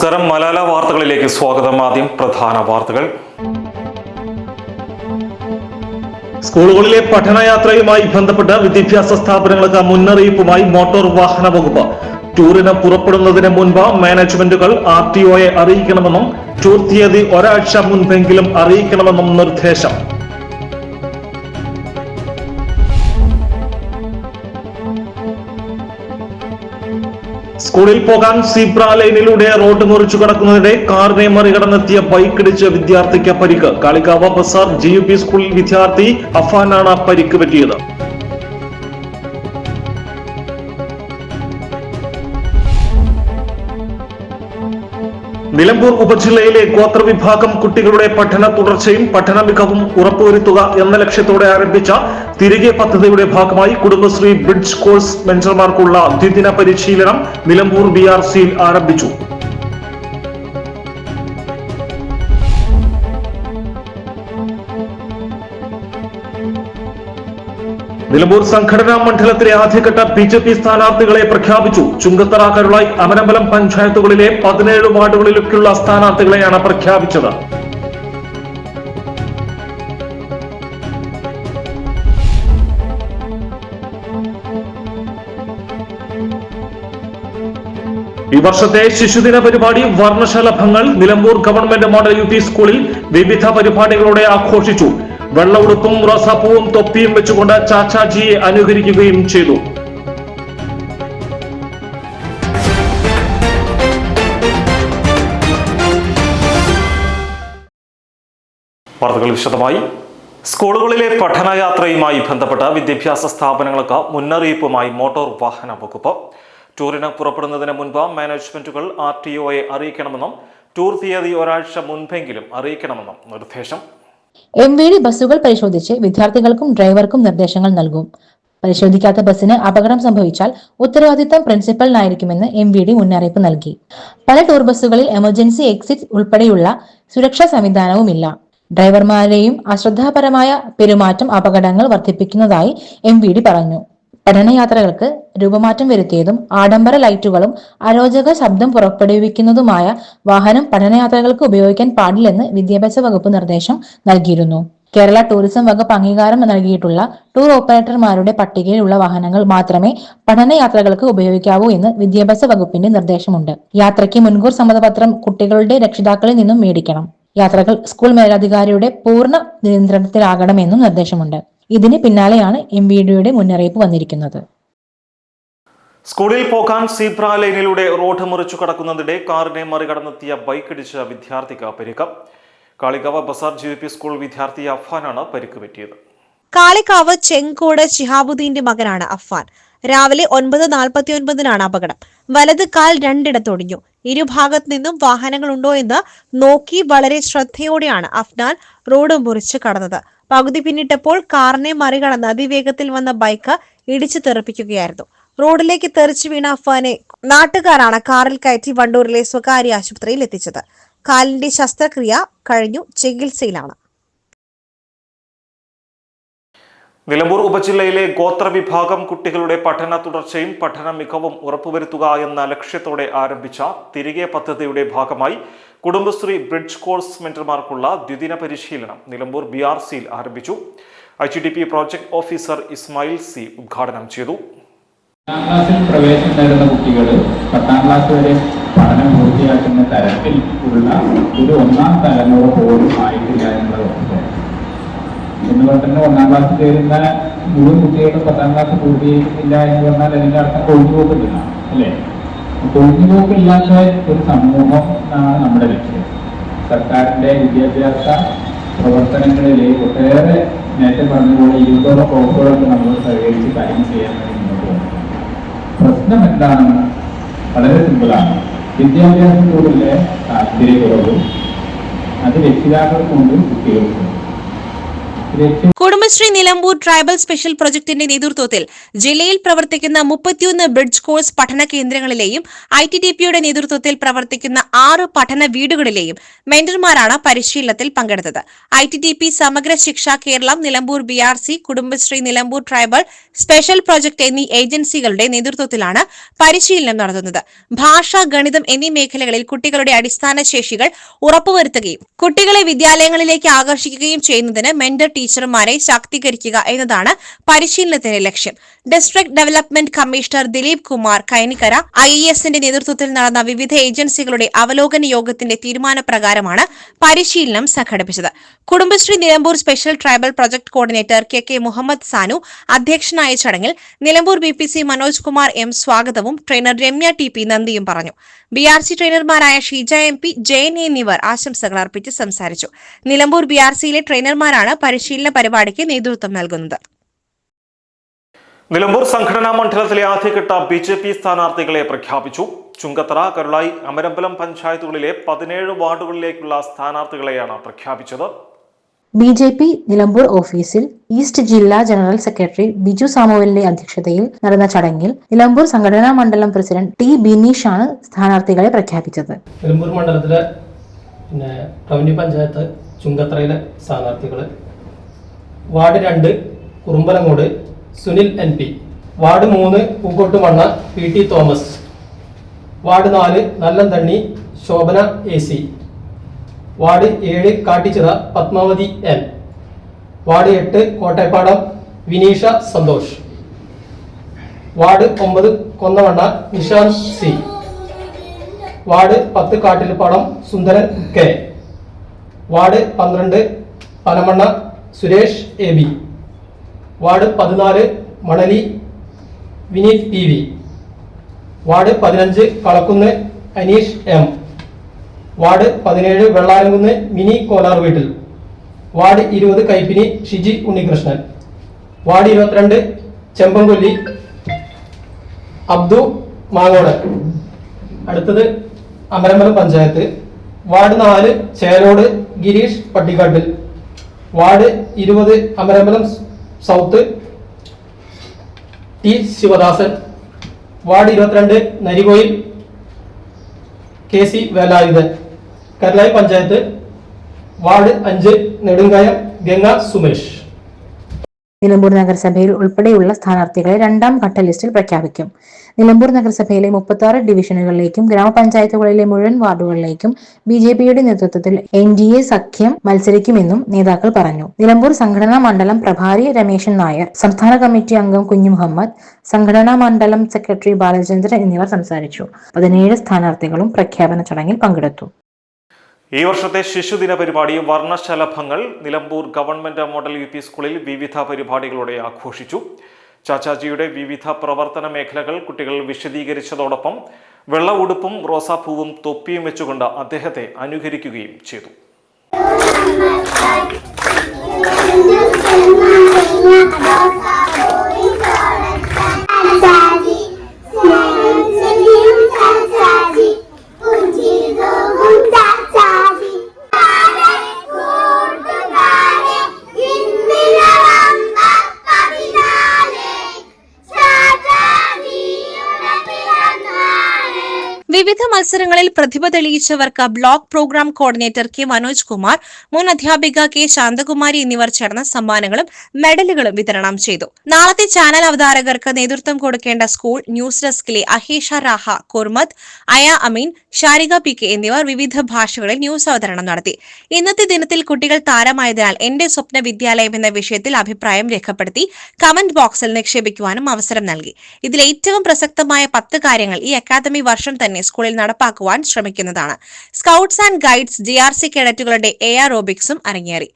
നമസ്കാരം. മലാല വാർത്തകളിലേക്ക് സ്വാഗതം. ആദ്യം പ്രധാന വാർത്തകൾ. സ്കൂളുകളിലെ പഠനയാത്രയുമായി ബന്ധപ്പെട്ട് വിദ്യാഭ്യാസ സ്ഥാപനങ്ങൾക്ക് മുന്നറിയിപ്പുമായി മോട്ടോർ വാഹന വകുപ്പ്. ടൂറിന് പുറപ്പെടുന്നതിന് മുൻപ് മാനേജ്മെന്റുകൾ RTOയെ അറിയിക്കണമെന്നും ടൂർ തീയതി ഒരാഴ്ച മുൻപെങ്കിലും അറിയിക്കണമെന്നും നിർദ്ദേശം. സ്കൂളിൽ പോകാൻ സീബ്ര ലൈനിലൂടെ റോഡ് മുറിച്ചു കടക്കുന്നതിനിടെ കാറിനെ മറികടന്നെത്തിയ ബൈക്കിടിച്ച് വിദ്യാർത്ഥിക്ക് പരിക്ക്. കാളികാവ് ബസാർ GUP സ്കൂളിൽ വിദ്യാർത്ഥി അഫാനാണ് പരിക്ക് പറ്റിയത്. നിലമ്പൂർ ഉപജില്ലയിലെ ഗോത്രവിഭാഗം കുട്ടികളുടെ പഠന തുടർച്ചയും പഠന മികവും ഉറപ്പുവരുത്തുക എന്ന ലക്ഷ്യത്തോടെ ആരംഭിച്ച തിരികെ പദ്ധതിയുടെ ഭാഗമായി കുടുംബശ്രീ ബ്രിഡ്ജ് കോഴ്സ് മെന്റർമാർക്കുള്ള ദ്വിദിന പരിശീലനം നിലമ്പൂർ BRCയിൽ ആരംഭിച്ചു. നിലമ്പൂർ സംഘടനാ മണ്ഡലത്തിലെ ആദ്യഘട്ട BJP സ്ഥാനാർത്ഥികളെ പ്രഖ്യാപിച്ചു. ചുങ്കത്തറ, കരുളായി, അമരമ്പലം പഞ്ചായത്തുകളിലെ 17 വാർഡുകളിലേക്കുള്ള സ്ഥാനാർത്ഥികളെയാണ് പ്രഖ്യാപിച്ചത്. ഈ വർഷത്തെ ശിശുദിന പരിപാടി വർണ്ണശലഭങ്ങൾ നിലമ്പൂർ ഗവൺമെന്റ് മോഡൽ UP സ്കൂളിൽ വിവിധ പരിപാടികളോടെ ആഘോഷിച്ചു. വെള്ളവുടുപ്പും റോസാപ്പൂവും തൊപ്പിയും വെച്ചുകൊണ്ട് ചാച്ചാജിയെ അനുകരിക്കുകയും ചെയ്തു. വാർത്തകൾ വിശദമായി. സ്കൂളുകളിലെ പഠനയാത്രയുമായി ബന്ധപ്പെട്ട വിദ്യാഭ്യാസ സ്ഥാപനങ്ങൾക്ക് മുന്നറിയിപ്പുമായി മോട്ടോർ വാഹന വകുപ്പ്. ടൂറിന് പുറപ്പെടുന്നതിന് മുൻപ് മാനേജ്മെന്റുകൾ RTOയെ അറിയിക്കണമെന്നും ടൂർ തീയതി ഒരാഴ്ച മുൻപെങ്കിലും അറിയിക്കണമെന്നും നിർദ്ദേശം. MVD ബസ്സുകൾ പരിശോധിച്ച് വിദ്യാർത്ഥികൾക്കും ഡ്രൈവർക്കും നിർദ്ദേശങ്ങൾ നൽകും. പരിശോധിക്കാത്ത ബസ്സിന് അപകടം സംഭവിച്ചാൽ ഉത്തരവാദിത്തം പ്രിൻസിപ്പലിനായിരിക്കുമെന്ന് MVD മുന്നറിയിപ്പ് നൽകി. പല ടൂർ ബസ്സുകളിൽ എമർജൻസി എക്സിറ്റ് ഉൾപ്പെടെയുള്ള സുരക്ഷാ സംവിധാനവുമില്ല. ഡ്രൈവർമാരെയും അശ്രദ്ധാപരമായ പെരുമാറ്റം അപകടങ്ങൾ വർദ്ധിപ്പിക്കുന്നതായി MVD പറഞ്ഞു. പഠനയാത്രകൾക്ക് രൂപമാറ്റം വരുത്തിയതും ആഡംബര ലൈറ്റുകളും അരോചക ശബ്ദം പുറപ്പെടുവിക്കുന്നതുമായ വാഹനം പഠനയാത്രകൾക്ക് ഉപയോഗിക്കാൻ പാടില്ലെന്ന് വിദ്യാഭ്യാസ വകുപ്പ് നിർദ്ദേശം നൽകിയിരുന്നു. കേരള ടൂറിസം വകുപ്പ് അംഗീകാരം നൽകിയിട്ടുള്ള ടൂർ ഓപ്പറേറ്റർമാരുടെ പട്ടികയിലുള്ള വാഹനങ്ങൾ മാത്രമേ പഠനയാത്രകൾക്ക് ഉപയോഗിക്കാവൂ എന്ന് വിദ്യാഭ്യാസ വകുപ്പിന്റെ നിർദ്ദേശമുണ്ട്. യാത്രയ്ക്ക് മുൻകൂർ സമ്മതപത്രം കുട്ടികളുടെ രക്ഷിതാക്കളിൽ നിന്നും മേടിക്കണം. യാത്രകൾ സ്കൂൾ മേലധികാരിയുടെ പൂർണ്ണ നിയന്ത്രണത്തിലാകണമെന്നും നിർദ്ദേശമുണ്ട്. ഇതിന് പിന്നാലെയാണ് MVDയുടെ മുന്നറിയിപ്പ് വന്നിരിക്കുന്നത്. സ്കൂളിൽ പോകാൻ സീബ്ര ലൈനിലൂടെ റോഡ് മുറിച്ചു കടക്കുന്നതിനിടെ കാറിനെ മറികടന്നെത്തിയ ബൈക്കിടിച്ച വിദ്യാർത്ഥിക്ക് പരിക്ക്. കാളികാവ് ബസാർ GUP സ്കൂൾ വിദ്യാർത്ഥി അഫാനാണ് പരിക്ക് പറ്റിയത്. കാളികാവ് ചെങ്കോട് ശിഹാബുദ്ദീന്റെ മകനാണ് അഫാൻ. രാവിലെ 9:49 അപകടം. വലത് കാൽ രണ്ടിടത്തൊടിഞ്ഞു. ഇരുഭാഗത്തു നിന്നും വാഹനങ്ങളുണ്ടോ എന്ന് നോക്കി വളരെ ശ്രദ്ധയോടെയാണ് അഫ്നാൻ റോഡ് മുറിച്ച് കടന്നത്. പകുതി പിന്നിട്ടപ്പോൾ കാറിനെ മറികടന്ന് അതിവേഗത്തിൽ വന്ന ബൈക്ക് ഇടിച്ചു തെറിപ്പിക്കുകയായിരുന്നു. റോഡിലേക്ക് തെറിച്ചു വീണ അഫാനെ നാട്ടുകാരാണ് കാറിൽ കയറ്റി വണ്ടൂരിലെ സ്വകാര്യ ആശുപത്രിയിൽ എത്തിച്ചത്. കാലിന്റെ ശസ്ത്രക്രിയ കഴിഞ്ഞു, ചികിത്സയിലാണ്. നിലമ്പൂർ ഉപജില്ലയിലെ ഗോത്രവിഭാഗം കുട്ടികളുടെ പഠന തുടർച്ചയും പഠന മികവും ഉറപ്പുവരുത്തുക എന്ന ലക്ഷ്യത്തോടെ ആരംഭിച്ച തിരികെ പദ്ധതിയുടെ ഭാഗമായി കുടുംബശ്രീ ബ്രിഡ്ജ് കോഴ്സ് മെന്റർമാർക്കുള്ള ദ്വിദിന പരിശീലനം നിലമ്പൂർ BRCയിൽ ആരംഭിച്ചു. IGDP project officer Ismail C ഉദ്ഘാടനം ചെയ്തു. 10ാം ക്ലാസ്സിൽ പ്രവേശനം നേടുന്ന കുട്ടികൾ 10ാം ക്ലാസ് വരെ പഠനം പൂർത്തിയാക്കുന്ന തരത്തിൽ ഉള്ള ഒരു 1ാം തലമുറ പോലും ആയിട്ടില്ല എന്നുള്ളത്. എന്നുപോലെ തന്നെ 1ാം ക്ലാസ്സിൽ കയറുന്ന മുഴുവൻ കുട്ടികളും 10ാം ക്ലാസ് പൂർത്തിയാക്കില്ല എന്ന് പറഞ്ഞാൽ അതിന്റെ അർത്ഥം കൊഴിഞ്ഞുപോക്കില്ല, അല്ലേ? കൊഴിഞ്ഞുപോക്കില്ലാത്ത ഒരു സമൂഹം ആണ് നമ്മുടെ ലക്ഷ്യം. സർക്കാരിന്റെ വിദ്യാഭ്യാസ പ്രവർത്തനങ്ങളിലെ ഒട്ടേറെ നേരത്തെ പറഞ്ഞതുപോലെ 20ഓളം വകുപ്പുകളൊക്കെ നമ്മൾ സഹകരിച്ച് കാര്യങ്ങൾ ചെയ്യാൻ വേണ്ടി മുന്നോട്ട് പോകുന്നു. പ്രശ്നം എന്താണെന്ന് വളരെ സിമ്പിളാണ്. വിദ്യാഭ്യാസത്തോടുള്ള താല്പര്യക്കുറവും അത് രക്ഷിതാക്കൾക്കുണ്ട്, കുട്ടികൾക്കുണ്ട്. കുടുംബശ്രീ നിലമ്പൂർ ട്രൈബൽ സ്പെഷ്യൽ പ്രൊജക്ടിന്റെ നേതൃത്വത്തിൽ ജില്ലയിൽ പ്രവർത്തിക്കുന്ന 31 ബ്രിഡ്ജ് കോഴ്സ് പഠന കേന്ദ്രങ്ങളിലെയും ITDPയുടെ നേതൃത്വത്തിൽ പ്രവർത്തിക്കുന്ന 6 പഠന വീടുകളിലെയും മെന്റർമാരാണ് പരിശീലനത്തിൽ പങ്കെടുത്തത്. ITDP, Samagra Shiksha Keralam, Nilambur BRC, Kudumbashree Nilambur tribal special project എന്നീ ഏജൻസികളുടെ നേതൃത്വത്തിലാണ് പരിശീലനം നടത്തുന്നത്. ഭാഷ, ഗണിതം എന്നീ മേഖലകളിൽ കുട്ടികളുടെ അടിസ്ഥാന ശേഷികൾ ഉറപ്പുവരുത്തുകയും കുട്ടികളെ വിദ്യാലയങ്ങളിലേക്ക് ആകർഷിക്കുകയും ചെയ്യുന്നതിന് മെന്റർ ടീച്ചർമാരെ ശാക്തീകരിക്കുക എന്നതാണ് പരിശീലനത്തിന്റെ ലക്ഷ്യം. District development commissioner Dileep Kumar Kainikkara IASന്റെ നേതൃത്വത്തിൽ നടന്ന വിവിധ ഏജൻസികളുടെ അവലോകന യോഗത്തിന്റെ തീരുമാനപ്രകാരമാണ് പരിശീലനം സംഘടിപ്പിച്ചത്. Kudumbashree Nilambur special tribal project coordinator KK Muhammad Sanu അധ്യക്ഷനായ ചടങ്ങിൽ നിലമ്പൂർ BPC മനോജ് കുമാർ M സ്വാഗതവും ട്രെയിനർ രമ്യ TP നന്ദിയും പറഞ്ഞു. BRC ട്രെയിനർമാരായ ഷീജ MP, ജയൻ എന്നിവർ ആശംസകൾ അർപ്പിച്ച് സംസാരിച്ചു. നിലമ്പൂർ BRCയിലെ ട്രെയിനർമാരാണ് പരിശീലന പരിപാടിക്ക് നേതൃത്വം നൽകുന്നത്. നിലമ്പൂർ സംഘടനാ മണ്ഡലത്തിലെ ആദ്യഘട്ട BJP സ്ഥാനാർത്ഥികളെ പ്രഖ്യാപിച്ചു. ചുങ്കത്തറ, കരുളായി, അമരമ്പലം പഞ്ചായത്തുകളിലെ 17 വാർഡുകളിലേക്കുള്ള സ്ഥാനാർത്ഥികളെയാണ് പ്രഖ്യാപിച്ചത്. BJP നിലമ്പൂർ ഓഫീസിൽ ഈസ്റ്റ് ജില്ലാ ജനറൽ സെക്രട്ടറി ബിജു സാമുവലിന്റെ അധ്യക്ഷതയിൽ നടന്ന ചടങ്ങിൽ നിലമ്പൂർ സംഘടനാ മണ്ഡലം പ്രസിഡന്റ് T ബിനീഷാണ് സ്ഥാനാർത്ഥികളെ പ്രഖ്യാപിച്ചത്. നിലമ്പൂർ മണ്ഡലത്തിലെ റവന്യൂ പഞ്ചായത്ത് ചുങ്കത്തറയിലെ സ്ഥാനാർത്ഥികള്: ward 2 Kurumbalangode Sunil NP, ward 3 Pookkottumanna PT Thomas, ward 4 Nallanthanni Shobhana AC, ward 7 Kattichira Padmavathi N, ward 8 Kottayappadam Vineesha Santhosh, ward 9 Konnavanna Nishanth C, ward 10 Kattilppadam Sundaran K, ward 12 Panamanna Suresh AB, ward 14 Manali Vineeth PV, ward 15 Kalakkunnu Aneesh M, ward 17 Vellaramkunnu Mini Kolar വീട്ടിൽ, വാർഡ് 20 കൈപ്പിനി ഷിജി ഉണ്ണികൃഷ്ണൻ, വാർഡ് 22 ചെമ്പൻകൊല്ലി അബ്ദു മാങ്ങോട്. അടുത്തത് Amarambalam panchayat, ward 4 Chelode Gireesh Pattikkattil, ward 20 Amarambalam south T Sivadasan, ward 22 Narikoyil KC Velayudhan. Karulai panchayat, ward 5 Nedumkayam Ganga Sumesh. Nilambur നഗരസഭയിൽ ഉൾപ്പെടെയുള്ള സ്ഥാനാർത്ഥികളെ 2ാം ഘട്ട ലിസ്റ്റിൽ പ്രഖ്യാപിക്കും. നിലമ്പൂർ നഗരസഭയിലെ 36 ഡിവിഷനുകളിലേക്കും ഗ്രാമപഞ്ചായത്തുകളിലെ മുഴുവൻ വാർഡുകളിലേക്കും BJPയുടെ നേതൃത്വത്തിൽ NDA സഖ്യം മത്സരിക്കുമെന്നും നേതാക്കൾ പറഞ്ഞു. നിലമ്പൂർ സംഘടനാ മണ്ഡലം പ്രഭാരി രമേശൻ നായർ, സംസ്ഥാന കമ്മിറ്റി അംഗം കുഞ്ഞു മുഹമ്മദ്, സംഘടനാ മണ്ഡലം സെക്രട്ടറി ബാലചന്ദ്രൻ എന്നിവർ സംസാരിച്ചു. 17 സ്ഥാനാർത്ഥികളും പ്രഖ്യാപന ചടങ്ങിൽ പങ്കെടുത്തു. ഈ വർഷത്തെ ശിശുദിന പരിപാടി വർണ്ണശലഭങ്ങൾ നിലമ്പൂർ ഗവൺമെന്റ് മോഡൽ UP സ്കൂളിൽ വിവിധ പരിപാടികളോടെ ആഘോഷിച്ചു. ചാച്ചാജിയുടെ വിവിധ പ്രവർത്തന മേഖലകൾ കുട്ടികൾ വിശദീകരിച്ചതോടൊപ്പം വെള്ള ഉടുപ്പും റോസാപ്പൂവും തൊപ്പിയും വെച്ചുകൊണ്ട് അദ്ദേഹത്തെ അനുകരിക്കുകയും ചെയ്തു. വിവിധ മത്സരങ്ങളിൽ പ്രതിഭ തെളിയിച്ചവർക്ക് block programme coordinator K Manoj Kumar, മുൻ അധ്യാപിക K ശാന്തകുമാരി എന്നിവർ ചേർന്ന് സമ്മാനങ്ങളും മെഡലുകളും വിതരണം ചെയ്തു. നാളത്തെ ചാനൽ അവതാരകർക്ക് നേതൃത്വം കൊടുക്കേണ്ട സ്കൂൾ ന്യൂസ് ഡെസ്കിലെ അഹീഷ രാഹ, കുർമത്ത്, അയ അമീൻ, ഷാരിക PK എന്നിവർ വിവിധ ഭാഷകളിൽ ന്യൂസ് അവതരണം നടത്തി. ഇന്നത്തെ ദിനത്തിൽ കുട്ടികൾ താരമായതിനാൽ എന്റെ സ്വപ്ന വിദ്യാലയം എന്ന വിഷയത്തിൽ അഭിപ്രായം രേഖപ്പെടുത്തി കമന്റ് ബോക്സിൽ നിക്ഷേപിക്കുവാനും അവസരം നൽകി. ഇതിൽ ഏറ്റവും പ്രസക്തമായ 10 കാര്യങ്ങൾ ഈ അക്കാദമി വർഷം തന്നെ സ്കൂളിൽ നടപ്പാക്കുവാൻ ശ്രമിക്കുന്നതാണ്. സ്കൗട്ട്സ് ആൻഡ് ഗൈഡ്സ് GRC കേഡറ്റുകളുടെ എയറോബിക്സും അരങ്ങേറി.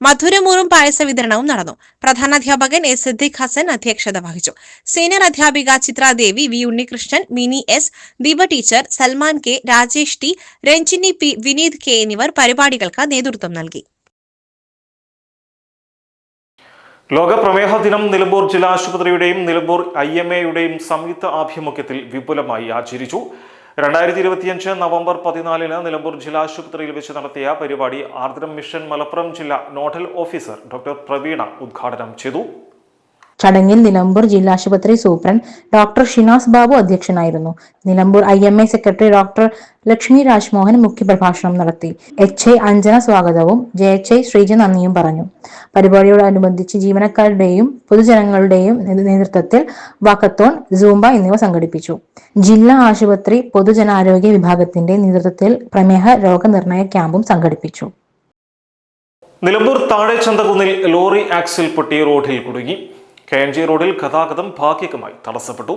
മധുരമൂറും പായസ വിതരണവും നടന്നു. പ്രധാനാധ്യാപകൻ S സിദ്ദിഖ് ഹസൻ അധ്യക്ഷത വഹിച്ചു. സീനിയർ അധ്യാപിക Chithradevi, V Unnikrishnan, mini S, Deepa teacher, Salman K, Rajesh T, Ranjini P, Vineeth K എന്നിവർ പരിപാടികൾക്ക് നേതൃത്വം നൽകി. ലോക പ്രമേഹ ദിനം നിലമ്പൂർ ജില്ലാ ആശുപത്രിയുടെയും നിലമ്പൂർ IMAയുടെയും സംയുക്ത ആഭിമുഖ്യത്തിൽ വിപുലമായി ആചരിച്ചു. 2025 നവംബർ 14 നിലമ്പൂർ ജില്ലാ ആശുപത്രിയിൽ വെച്ച് നടത്തിയ പരിപാടി ആർദ്രം മിഷൻ മലപ്പുറം ജില്ലാ നോഡൽ ഓഫീസർ ഡോക്ടർ പ്രവീണ ഉദ്ഘാടനം ചെയ്തു. ചടങ്ങിൽ നിലമ്പൂർ ജില്ലാ ആശുപത്രി സൂപ്രണ്ട് ഡോക്ടർ ഷിനാസ് ബാബു അധ്യക്ഷനായിരുന്നു. Nilambur IMA secretary doctor Lakshmi Rajmohan മുഖ്യപ്രഭാഷണം നടത്തി. HI അഞ്ജന സ്വാഗതവും JHI ശ്രീജ നന്ദിയും പറഞ്ഞു. പരിപാടിയോടനുബന്ധിച്ച് ജീവനക്കാരുടെയും പൊതുജനങ്ങളുടെയും നേതൃത്വത്തിൽ വാക്കത്തോൺ, സൂംബ എന്നിവ സംഘടിപ്പിച്ചു. ജില്ലാ ആശുപത്രി പൊതുജനാരോഗ്യ വിഭാഗത്തിന്റെ നേതൃത്വത്തിൽ പ്രമേഹ രോഗനിർണയ ക്യാമ്പും സംഘടിപ്പിച്ചു. നിലമ്പൂർ താഴെ ചന്തകുന്നിൽ ലോറി ആക്സിൽ പൊട്ടി റോഡിൽ കുടുങ്ങി. KNG റോഡിൽ ഗതാഗതം ഭാഗികമായി തടസ്സപ്പെട്ടു.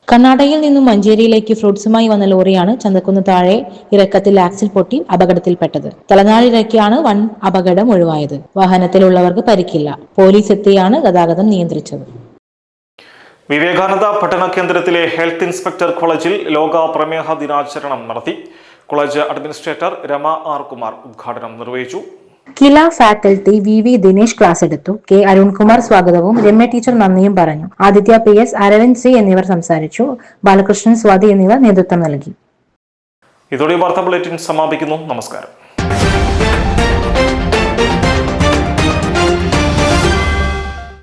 കർണാടകയിൽ നിന്നും മഞ്ചേരിയിലേക്ക് ഫ്രൂട്ട്സുമായി വന്ന ലോറിയാണ് ചന്തക്കുന്ന് താഴെ ഇറക്കത്തിൽ ആക്സിൽ പൊട്ടി അപകടത്തിൽപ്പെട്ടത്. തലനാരിഴയ്ക്കാണ് വൻ അപകടം ഒഴിവായത്. വാഹനത്തിലുള്ളവർക്ക് പരിക്കില്ല. പോലീസ് എത്തിയാണ് ഗതാഗതം നിയന്ത്രിച്ചത്. വിവേകാനന്ദ പഠന കേന്ദ്രത്തിലെ ഹെൽത്ത് ഇൻസ്പെക്ടർ കോളേജിൽ ലോക പ്രമേഹ ദിനാചരണം നടത്തി. College administrator Rama R. Kumar ഉദ്ഘാടനം നിർവഹിച്ചു. കില ഫാക്കൽറ്റി VV ദിനേശ് ക്ലാസ് എടുത്തു. K. അരുൺകുമാർ സ്വാഗതവും രമ്യ ടീച്ചർ നന്ദിയും പറഞ്ഞു. ആദിത്യ PS, അരവിന്ദ് C എന്നിവർ സംസാരിച്ചു. ബാലകൃഷ്ണൻ, സ്വാതി എന്നിവർ നേതൃത്വം നൽകി. ഇതോടെ വാർത്താ ബുള്ളറ്റിൻ സമാപിക്കുന്നു. നമസ്കാരം.